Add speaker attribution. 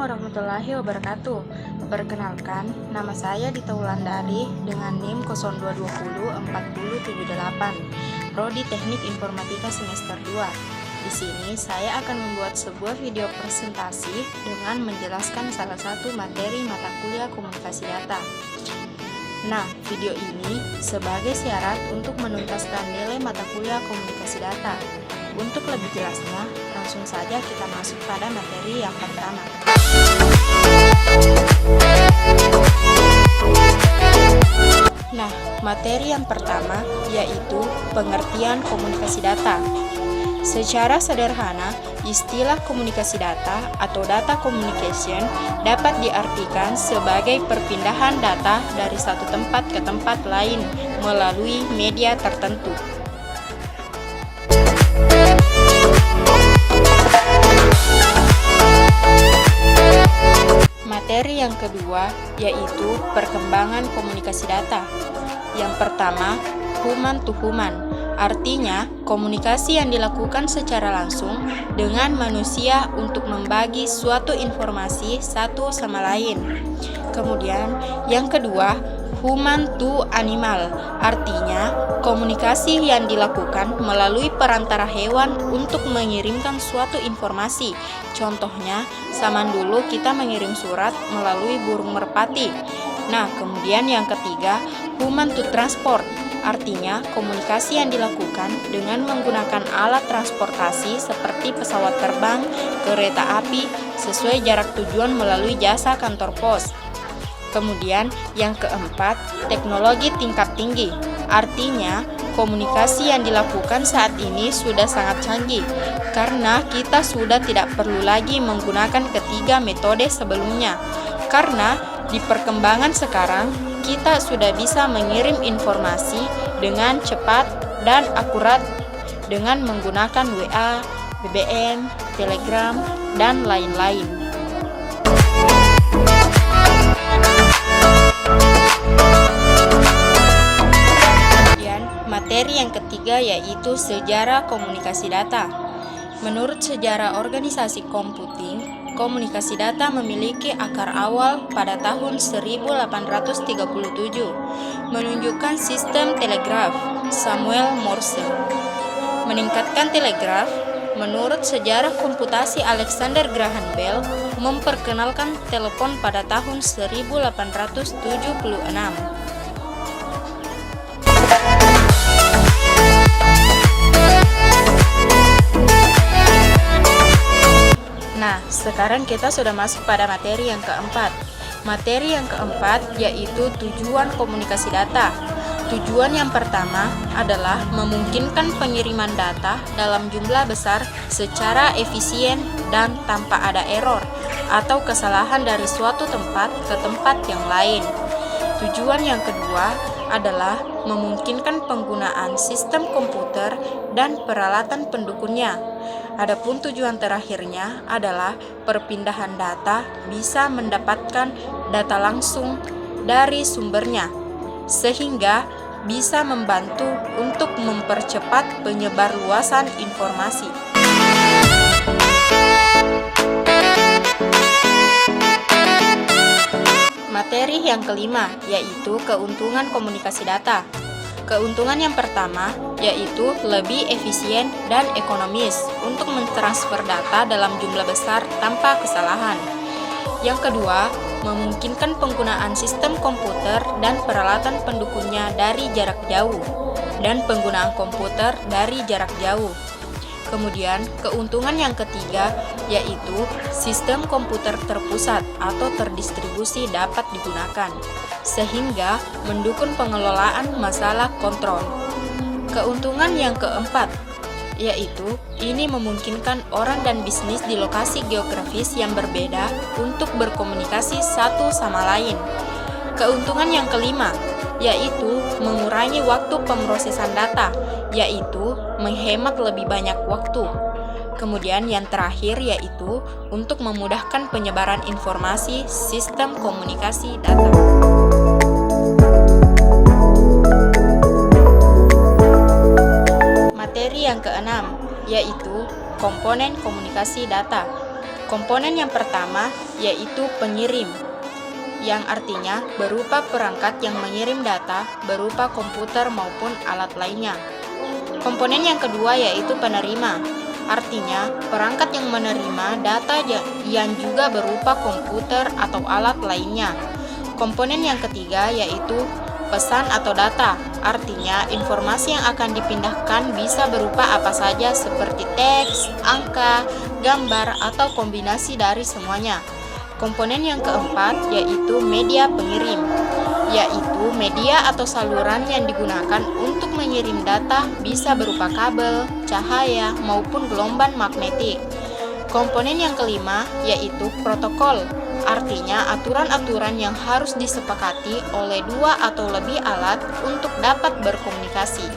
Speaker 1: warahmatullahi wabarakatuh. Perkenalkan, nama saya Dita Wulandari dengan NIM 02204078, Prodi Teknik Informatika semester 2. Di sini saya akan membuat sebuah video presentasi dengan menjelaskan salah satu materi mata kuliah komunikasi data. Nah, video ini sebagai syarat untuk menuntaskan nilai mata kuliah komunikasi data. Untuk lebih jelasnya, langsung saja kita masuk pada materi yang pertama. Nah, materi yang pertama yaitu pengertian komunikasi data. Secara sederhana, istilah komunikasi data atau data communication dapat diartikan sebagai perpindahan data dari satu tempat ke tempat lain melalui media tertentu. Materi yang kedua yaitu perkembangan komunikasi data. Yang pertama, human to human. Artinya, komunikasi yang dilakukan secara langsung dengan manusia untuk membagi suatu informasi satu sama lain. Kemudian, yang kedua, human to animal. Artinya, komunikasi yang dilakukan melalui perantara hewan untuk mengirimkan suatu informasi. Contohnya, zaman dulu kita mengirim surat melalui burung merpati. Nah, kemudian yang ketiga, human to transport. Artinya, komunikasi yang dilakukan dengan menggunakan alat transportasi seperti pesawat terbang, kereta api, sesuai jarak tujuan melalui jasa kantor pos. Kemudian, yang keempat, teknologi tingkat tinggi. Artinya, komunikasi yang dilakukan saat ini sudah sangat canggih, karena kita sudah tidak perlu lagi menggunakan ketiga metode sebelumnya. Karena di perkembangan sekarang, kita sudah bisa mengirim informasi dengan cepat dan akurat dengan menggunakan WA, BBM, Telegram, dan lain-lain. Kemudian, materi yang ketiga yaitu sejarah komunikasi data. Menurut sejarah organisasi komputing, komunikasi data memiliki akar awal pada tahun 1837, menunjukkan sistem telegraf Samuel Morse. Meningkatkan telegraf, menurut sejarah komputasi Alexander Graham Bell, memperkenalkan telepon pada tahun 1876. Nah, sekarang kita sudah masuk pada materi yang keempat. Materi yang keempat yaitu tujuan komunikasi data. Tujuan yang pertama adalah memungkinkan pengiriman data dalam jumlah besar secara efisien dan tanpa ada error atau kesalahan dari suatu tempat ke tempat yang lain. Tujuan yang kedua adalah memungkinkan penggunaan sistem komputer dan peralatan pendukungnya. Adapun tujuan terakhirnya adalah perpindahan data bisa mendapatkan data langsung dari sumbernya, sehingga bisa membantu untuk mempercepat penyebarluasan informasi. Materi yang kelima yaitu keuntungan komunikasi data. Keuntungan yang pertama yaitu lebih efisien dan ekonomis untuk mentransfer data dalam jumlah besar tanpa kesalahan. Yang kedua, memungkinkan penggunaan sistem komputer dan peralatan pendukungnya dari jarak jauh dan penggunaan komputer dari jarak jauh. Kemudian, keuntungan yang ketiga yaitu sistem komputer terpusat atau terdistribusi dapat digunakan, sehingga mendukung pengelolaan masalah kontrol. Keuntungan yang keempat yaitu ini memungkinkan orang dan bisnis di lokasi geografis yang berbeda untuk berkomunikasi satu sama lain. Keuntungan yang kelima yaitu mengurangi waktu pemrosesan data, yaitu menghemat lebih banyak waktu. Kemudian yang terakhir yaitu untuk memudahkan penyebaran informasi sistem komunikasi data. Materi yang keenam yaitu komponen komunikasi data. Komponen yang pertama yaitu pengirim, yang artinya berupa perangkat yang mengirim data berupa komputer maupun alat lainnya. Komponen yang kedua yaitu penerima, artinya perangkat yang menerima data yang juga berupa komputer atau alat lainnya. Komponen yang ketiga yaitu pesan atau data, artinya informasi yang akan dipindahkan bisa berupa apa saja seperti teks, angka, gambar, atau kombinasi dari semuanya. Komponen yang keempat yaitu media pengirim, yaitu media atau saluran yang digunakan untuk mengirim data bisa berupa kabel, cahaya, maupun gelombang magnetik. Komponen yang kelima yaitu protokol, artinya aturan-aturan yang harus disepakati oleh dua atau lebih alat untuk dapat berkomunikasi.